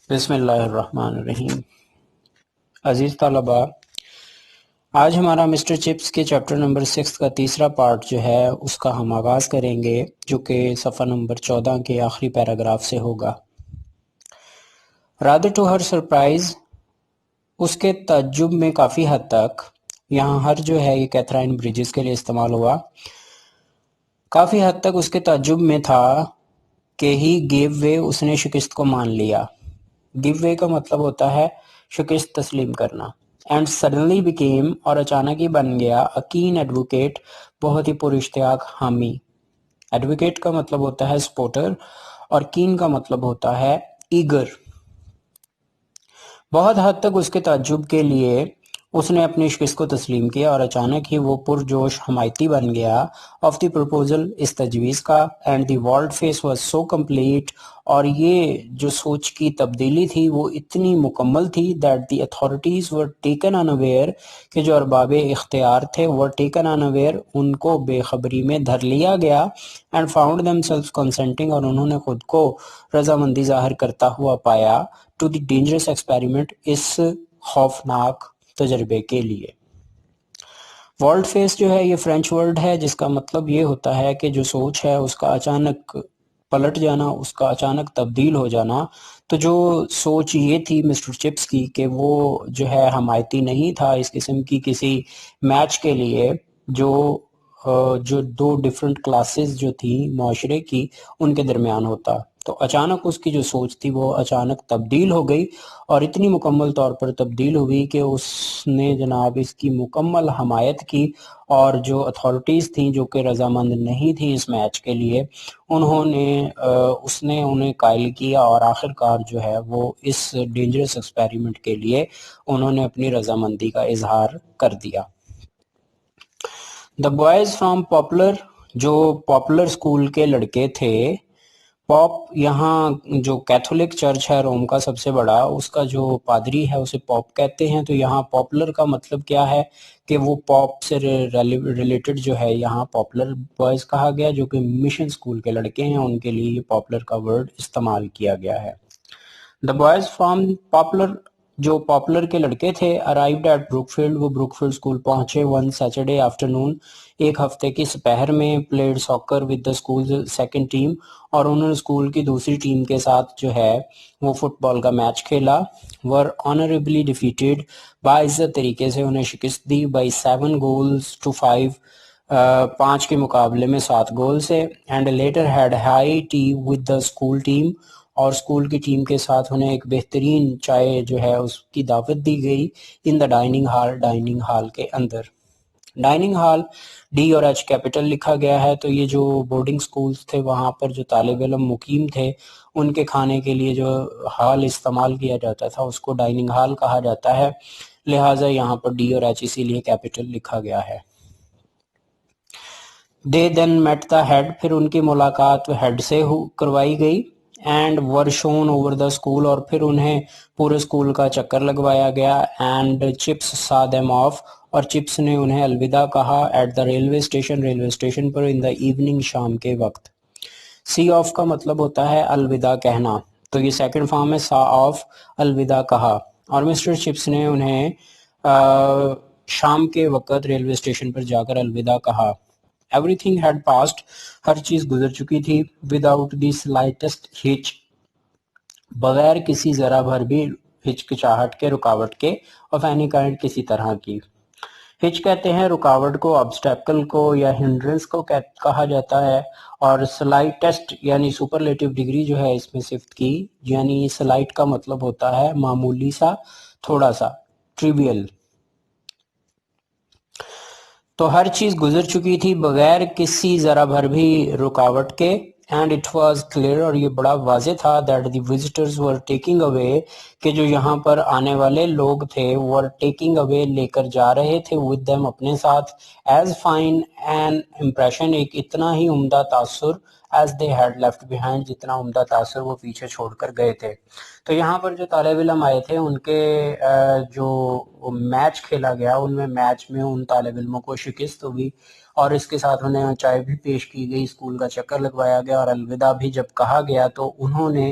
بسم اللہ الرحمن الرحیم۔ عزیز طلباء، آج ہمارا مسٹر چپس کے چیپٹر نمبر 6 کا تیسرا پارٹ جو ہے اس کا ہم آغاز کریں گے، جو کہ صفحہ نمبر 14 کے آخری پیراگراف سے ہوگا۔ rather to her surprise، اس کے تعجب میں کافی حد تک، یہاں ہر جو ہے یہ کیتھرائن بریجز کے لیے استعمال ہوا، کافی حد تک اس کے تعجب میں تھا کہ ہی گیو وے، اس نے شکست کو مان لیا۔ گیو وے کا مطلب ہوتا ہے شکست تسلیم کرنا۔ اینڈ سڈنلی بیکیم، اور اچانک ہی بن گیا، اے کین ایڈوکیٹ، بہت ہی پراشتیاق حامی۔ ایڈوکیٹ کا مطلب ہوتا ہے سپورٹر، اور کین کا مطلب ہوتا ہے ایگر۔ بہت حد تک اس کے تعجب کے لیے اس نے اپنی شکست کو تسلیم کیا، اور اچانک ہی وہ پرجوش حمایتی بن گیا آف دی پروپوزل، اس تجویز کا۔ And the world face was so complete, اور یہ جو سوچ کی تبدیلی تھی وہ اتنی مکمل تھی that the authorities were taken unaware, کہ جو ارباب اختیار تھے ور ٹیکن انویئر، ان کو بے خبری میں دھر لیا گیا۔ اینڈ فاؤنڈ دیم سیلف کنسنٹنگ، اور انہوں نے خود کو رضامندی ظاہر کرتا ہوا پایا ٹو دی ڈینجرس ایکسپیریمنٹ، اس خوفناک تجربے کے لیے۔ ورلڈ فیس جو ہے یہ فرینچ ورڈ ہے، جس کا مطلب یہ ہوتا ہے کہ جو سوچ ہے اس کا اچانک پلٹ جانا، اس کا اچانک تبدیل ہو جانا۔ تو جو سوچ یہ تھی مسٹر چپس کی کہ وہ جو ہے حمایتی نہیں تھا اس قسم کی کسی میچ کے لیے، جو دو ڈیفرنٹ کلاسز جو تھی معاشرے کی ان کے درمیان ہوتا، تو اچانک اس کی جو سوچ تھی وہ اچانک تبدیل ہو گئی، اور اتنی مکمل طور پر تبدیل ہوئی کہ اس نے جناب اس کی مکمل حمایت کی، اور جو اتھارٹیز تھیں جو کہ رضامند نہیں تھیں اس میچ کے لیے، اس نے انہیں قائل کیا، اور آخر کار جو ہے وہ اس ڈینجرس ایکسپیریمنٹ کے لیے انہوں نے اپنی رضامندی کا اظہار کر دیا۔ دا بوائز فرام پاپولر، جو پاپولر اسکول کے لڑکے تھے، پاپ یہاں جو کیتھولک چرچ ہے روم کا سب سے بڑا، اس کا جو پادری ہے اسے پاپ کہتے ہیں۔ تو یہاں پاپولر کا مطلب کیا ہے کہ وہ پاپ سے ریلیٹڈ جو ہے یہاں پاپولر بوائز کہا گیا، جو کہ مشن اسکول کے لڑکے ہیں، ان کے لیے یہ پاپولر کا ورڈ استعمال کیا گیا ہے۔ دا بوائز فرام پاپولر، جو پاپولر کے لڑکے تھے، ارائیوڈ ایٹ بروک فیلڈ، وہ بروک فیلڈ اسکول پہنچے ون سیٹرڈے آفٹرنون، ایک ہفتے کی سپہر میں، played soccer with the school second team, اور انہوں نے اسکول کی دوسری ٹیم کے ساتھ جو ہے وہ فٹ بال کا میچ کھیلا۔ ور آنریبلی ڈیفیٹیڈ، باعزت طریقے سے انہیں شکست دی، بائی 7 goals to 5، 5 کے مقابلے میں 7 گول سے۔ And later had high tea with the school team, اور اسکول کی ٹیم کے ساتھ انہیں ایک بہترین چائے جو ہے اس کی دعوت دی گئی، in the dining hall, dining hall کے اندر۔ ڈائننگ ہال ڈی اور ایچ کیپٹل لکھا گیا ہے، تو یہ جو بورڈنگ سکولز تھے وہاں پر جو طالب علم مقیم تھے ان کے کھانے کے لیے جو ہال استعمال کیا جاتا تھا اس کو ڈائننگ ہال کہا جاتا ہے، لہٰذا یہاں پر ڈی اور ایچ اسی لیے کیپٹل لکھا گیا ہے۔ دے دین میٹ دا ہیڈ، پھر ان کی ملاقات ہیڈ سے کروائی گئی۔ And were shown over the school, اور پھر انہیں پورے اسکول کا چکر لگوایا گیا۔ And Chips saw them off, اور چپس نے انہیں الوداع کہا، at the railway station, railway station پر، ان دا ایوننگ، شام کے وقت۔ سی آف کا مطلب ہوتا ہے الوداع کہنا، تو یہ سیکنڈ فارم ہے، سا آف، الوداع کہا، اور مسٹر چپس نے انہیں شام کے وقت ریلوے اسٹیشن پر جا کر الوداع کہا۔ ایوری تھنگ ہیڈ پاسڈ، ہر چیز گزر چکی تھی، وداؤٹ دی سلائٹسٹ ہچ، بغیر کسی ذرا بھر بھی ہچکچاہٹ کے، رکاوٹ کے، آف اینی کائنڈ، کسی طرح کی۔ ہچ کہتے ہیں رکاوٹ کو، آبسٹیکل کو یا ہنڈرنس کو کہا جاتا ہے، اور سلائٹسٹ یعنی سپرلیٹو ڈگری جو ہے اس میں صفت کی، یعنی سلائٹ کا مطلب ہوتا ہے معمولی سا، تھوڑا سا، ٹریویل۔ تو ہر چیز گزر چکی تھی بغیر کسی ذرا بھر بھی رکاوٹ کے۔ اینڈ اٹ واز کلیئر، اور یہ بڑا واضح تھا، that the visitors were taking away, کہ جو یہاں پر آنے والے لوگ تھے، ور ٹیکنگ اوے، لے کر جا رہے تھے، ود دیم، اپنے ساتھ، ایز فائن این امپریشن، ایک اتنا ہی عمدہ تاثر، as they had left behind, جتنا عمدہ تاثر وہ پیچھے چھوڑ کر گئے تھے۔ تو یہاں پر جو طالب علم آئے تھے ان کے جو میچ کھیلا گیا، ان میں میچ میں ان طالب علموں کو شکست ہوئی، اور اس کے ساتھ انہیں چائے بھی پیش کی گئی، اسکول کا چکر لگوایا گیا، اور الوداع بھی جب کہا گیا تو انہوں نے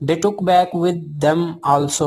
They took back with them also,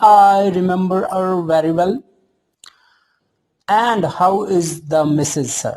I remember her very well. And how is the Mrs. sir?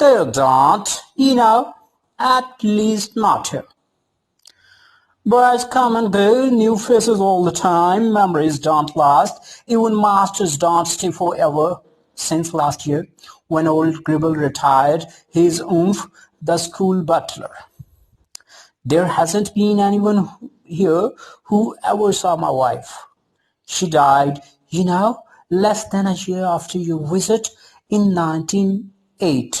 they don't, you know, at least not here. Boys come and go, new faces all the time, memories don't last, even masters don't stay forever. Since last year, when old Gribble retired, he's the school butler. There hasn't been anyone here who ever saw my wife. She died, you know, less than a year after your visit in 1908.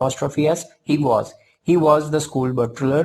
apostrophe s, he was, He was the school butler.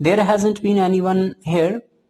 There hasn't been anyone here.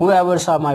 Whoever saw my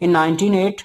In 1908,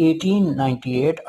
1898,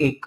1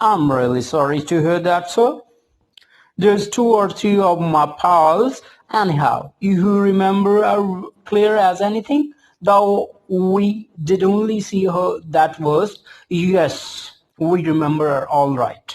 I'm really sorry to hear that, sir. There's 2 or 3 of my pals. Anyhow, you remember her clear as anything? Though we did only see her that was. Yes, we remember her all right.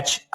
h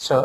So,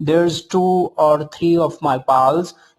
There's 2 or 3 of my pals,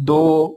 2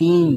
3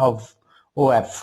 of, OF.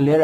clear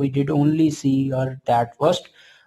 we did only see her that first,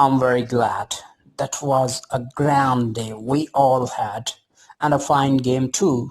I'm very glad. That was a grand day we all had, and a fine game too.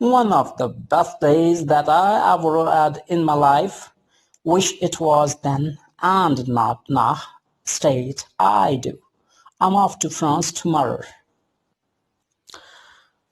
One of the best days that I ever had in my life. Wish it was then and not now. State I do. I'm off to France tomorrow.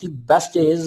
the best days,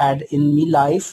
had in my life,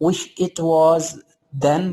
Wish it was then,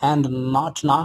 And not now,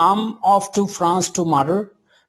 I'm off to France tomorrow,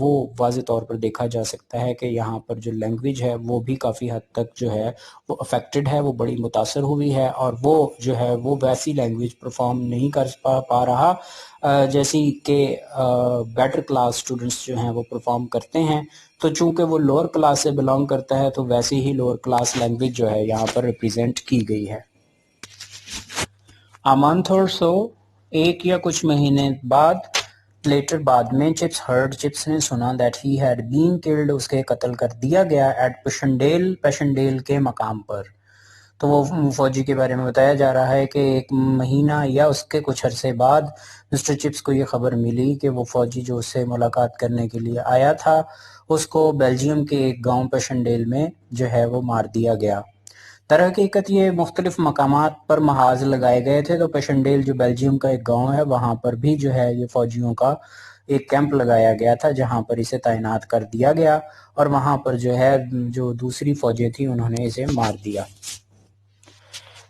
وہ واضح طور پر دیکھا جا سکتا ہے کہ یہاں پر جو لینگویج ہے وہ بھی کافی حد تک جو ہے وہ افیکٹڈ ہے، وہ بڑی متاثر ہوئی ہے، اور وہ جو ہے وہ ویسی لینگویج پرفارم نہیں کر پا رہا جیسی کہ بیٹر کلاس اسٹوڈنٹس جو ہیں وہ پرفارم کرتے ہیں۔ تو چونکہ وہ لوور کلاس سے بلانگ کرتا ہے تو ویسی ہی لوور کلاس لینگویج جو ہے یہاں پر ریپریزنٹ کی گئی ہے۔ A month or so، ایک یا کچھ مہینے بعد میں چپس نے سنا that he had been killed، اس کے قتل کر دیا گیا at پیشنڈیل کے مقام پر۔ تو وہ فوجی کے بارے میں بتایا جا رہا ہے کہ ایک مہینہ یا اس کے کچھ عرصے بعد مسٹر چپس کو یہ خبر ملی کہ وہ فوجی جو اس سے ملاقات کرنے کے لیے آیا تھا اس کو بیلجیم کے ایک گاؤں پیشنڈیل میں جو ہے وہ مار دیا گیا۔ در حقیقت یہ مختلف مقامات پر محاذ لگائے گئے تھے، تو پیشنڈیل جو بیلجیم کا ایک گاؤں ہے وہاں پر بھی جو ہے یہ فوجیوں کا ایک کیمپ لگایا گیا تھا جہاں پر اسے تعینات کر دیا گیا، اور وہاں پر جو ہے جو دوسری فوجیں تھیں انہوں نے اسے مار دیا۔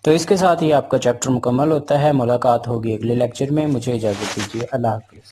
تو اس کے ساتھ ہی آپ کا چیپٹر مکمل ہوتا ہے۔ ملاقات ہوگی اگلے لیکچر میں، مجھے اجازت دیجیے، اللہ حافظ۔